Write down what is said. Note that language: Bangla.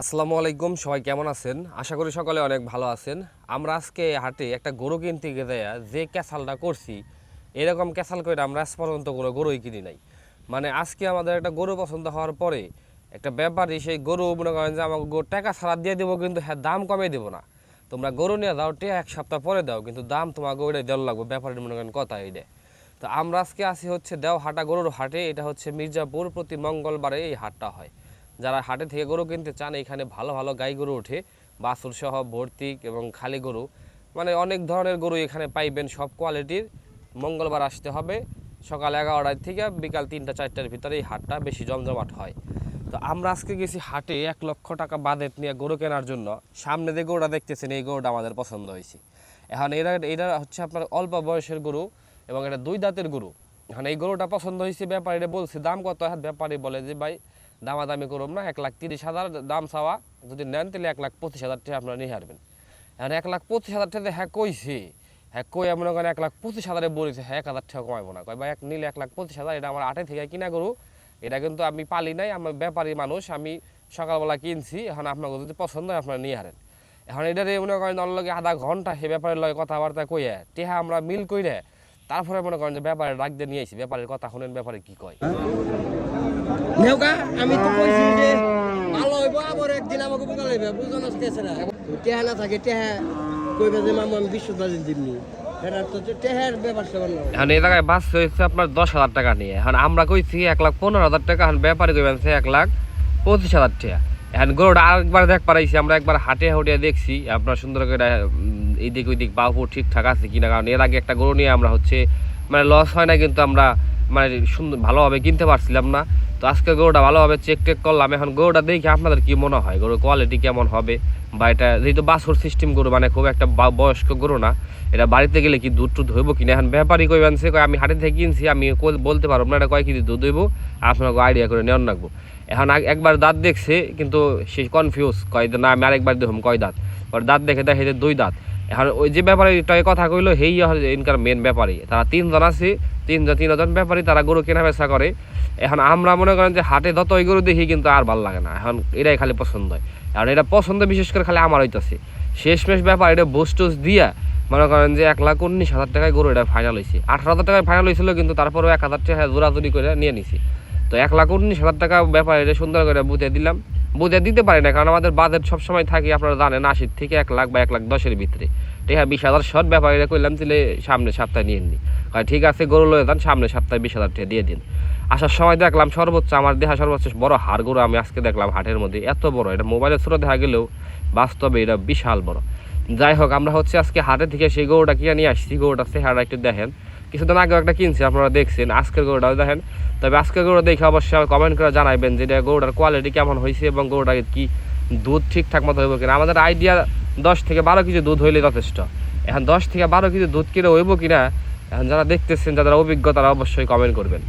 আসসালামু আলাইকুম, সবাই কেমন আছেন? আশা করি সকলে অনেক ভালো আছেন। আমরা আজকে হাটে একটা গরু কিনতে গিয়ে যে ক্যাসালটা করছি, এরকম ক্যাসাল করে আমরা আজ পর্যন্ত কোনো গরুই কিনি নাই। মানে আজকে আমাদের একটা গরু পছন্দ হওয়ার পরে একটা ব্যাপারী সেই গরু মনে করেন যে আমাকে টাকা ছাড়া দিয়ে দেবো, কিন্তু হ্যাঁ দাম কমে দেবো না। তোমরা গরু নিয়ে দাও, এক সপ্তাহ পরে দাও, কিন্তু দাম তোমাকে ওইটাই দেওয়া লাগবে। ব্যাপারীর মনে করেন কথা এইটা। তো আমরা আজকে আসি হচ্ছে দেওহাটা গরুর হাটে। এটা হচ্ছে মির্জাপুর, প্রতি মঙ্গলবারে এই হাটটা হয়। যারা হাটে থেকে গরু কিনতে চান, এখানে ভালো ভালো গাই গরু ওঠে, বাছুর সহ ভর্তি এবং খালি গরু, মানে অনেক ধরনের গরু এখানে পাইবেন, সব কোয়ালিটির। মঙ্গলবার আসতে হবে সকাল 11টার থেকে বিকাল 3টা-4টার ভিতরে এই হাটটা বেশি জমজমাট হয়। তো আমরা আজকে গেছি হাটে 1,00,000 টাকা বাজেট নিয়ে গরু কেনার জন্য। সামনে যে গরুটা দেখতেছেন, এই গরুটা আমাদের পছন্দ হয়েছে। এখন এটা হচ্ছে আপনার অল্প বয়সের গরু এবং এটা 2 দাঁতের গরু। এখন এই গরুটা পছন্দ হয়েছে, ব্যাপারীরা বলছে দাম কত। ব্যাপারী বলে যে ভাই দামাদামি করব না, 1,30,000 দাম চাওয়া, যদি নেন তাহলে 1,25,000 টাকা আপনারা নিয়ে হারবেন। এখন 1,25,000 টাকা হ্যাঁ কইছে, হ্যাঁ কই মনে করেন 1,25,000 বলেছে, হ্যাঁ 1,000 টাকা কমাবো না। কয় ভাই এক নিলে 1,25,000, এটা আমার আটে থেকে কিনা গরু, এটা কিন্তু আমি পালি নাই, আমার ব্যাপারী মানুষ, আমি সকালবেলা কিনছি। এখন আপনাকে যদি পছন্দ হয় আপনারা নিয়ে হারেন। এখন এটারে মনে করেন ওর লগে আধা ঘন্টা সে ব্যাপারের লগে কথাবার্তা কইয়া টেহা আমরা মিল কইরে তারপরে মনে করেন যে ব্যাপারে ডাক দিয়ে নিয়ে আসি। ব্যাপারের কথা শুনেন, ব্যাপারে কি কয়। নেওকা আমি তো কইছি যে ভালো হইব, আবার একদিন আমাকে বোকা লাগবে, বুঝো না স্টেশনে টেহা না থাকে, টেহা কইবে যে মামু আমি বিশ্ববাজিন দিমনি, এটা তো টেহার ব্যাপার সেবার না। এখন এই জায়গায় বাস হয়েছে আপনার 10,000 টাকা নিয়ে। এখন আমরা কইছি 1,15,000 টাকা, এখন ব্যাপারে কইবেন 1,25,000 টাকা। এখন গরুটা আরেকবার দেখ পারাইছি, আমরা একবার হাটে হটিয়ে দেখছি আপনার সুন্দর করে এইদিক ওইদিক বাহু ঠিকঠাক আছে কিনা। কারণ এর আগে একটা গরু নিয়ে আমরা হচ্ছে মানে লস হয় না, কিন্তু আমরা মানে সুন্দর ভালোভাবে কিনতে পারছিলাম না। তো আজকে গরুটা ভালোভাবে চেক টেক করলাম। এখন গরুটা দেখে আপনাদের কি মনে হয়, গরুর কোয়ালিটি কেমন হবে, বা এটা যেহেতু বাছুর সিস্টেম গরু, মানে খুব একটা বয়স্ক গরু না, এটা বাড়িতে গেলে কি দুধ টুধ হইব কিনা। এখন ব্যাপারী কই বানছে, কয় আমি হাটে থেকে কিনছি, আমি বলতে পারবো না এটা কয় কেজি দুধ হইব, আপনাকে আইডিয়া করে নেওয়ার লাগবো। এখন একবার দাঁত দেখছে, কিন্তু সে কনফিউজ, কয় না আমি আরেকবার দেখুন কয় দাঁত, দাঁত দেখে দেখে যে 2 দাঁত। এখন ওই যে ব্যাপারীটাকে কথা কইলো, সেই ইনকার মেন ব্যাপারী। তারা 3 জন আছে, 3জন ব্যাপারী, তারা গরু কেনা বেচা করে। এখন আমরা মনে করেন যে হাটে যত ওই গরু দেখি, কিন্তু আর ভালো লাগে না, এখন এটাই খালি পছন্দ হয়। এখন এটা পছন্দ বিশেষ করে খালি আমার হইতেছে। শেষমেশ ব্যাপার এটা বুস টুস দিয়া মনে করেন যে 1,19,000 টাকায় গরু এটা ফাইনাল হয়েছে। 18,000 টাকায় ফাইনাল হয়েছিল, কিন্তু তারপরেও 1,000 টাকা জোরাজুরি করে নিয়ে নিছি। তো 1,19,000 টাকা ব্যাপার এটা সুন্দর করে বুঝে দিলাম। বুঝে দিতে পারি না, কারণ আমাদের বাজেট সবসময় থাকি আপনারা জানেন 80 থেকে 1,00,000 বা 1,10,000 ভিতরে। ঠিক আছে, 20,000 শর্ট ব্যাপার এটা করলাম, তাহলে সামনে সপ্তাহে নিয়ে নি। ঠিক আছে গরু লয়ে যান, সামনে সপ্তাহে 20,000 টাকা দিয়ে দিন। আসার সময় দেখলাম সর্বোচ্চ আমার দেখা সর্বোচ্চ বড় হাড় গরু আমি আজকে দেখলাম হাটের মধ্যে, এত বড়, এটা মোবাইলের থ্রু দেখা গেলেও বাস্তবে এটা বিশাল বড়। যাই হোক, আমরা হচ্ছে আজকে হাটে থেকে সেই গরুটা কিনে নিয়ে আসছি। গরুটা চেহারা একটু দেখেন, কিছুদিন আগে একটা কিনছি আপনারা দেখছেন, আজকের গরুটাও দেখেন। তবে আজকের গরু দেখে অবশ্যই কমেন্ট করে জানাবেন যে গরুটার কোয়ালিটি কেমন হয়েছে এবং গরুটা কি দুধ ঠিকঠাক মতো হইব কিনা। আমাদের আইডিয়া 10 থেকে 12 কেজি দুধ হইলে যথেষ্ট। এখন 10 থেকে 12 কেজি দুধ কিনে হইব কিনা, এখন যারা দেখতেছেন, যারা অভিজ্ঞ, তারা অবশ্যই কমেন্ট করবেন।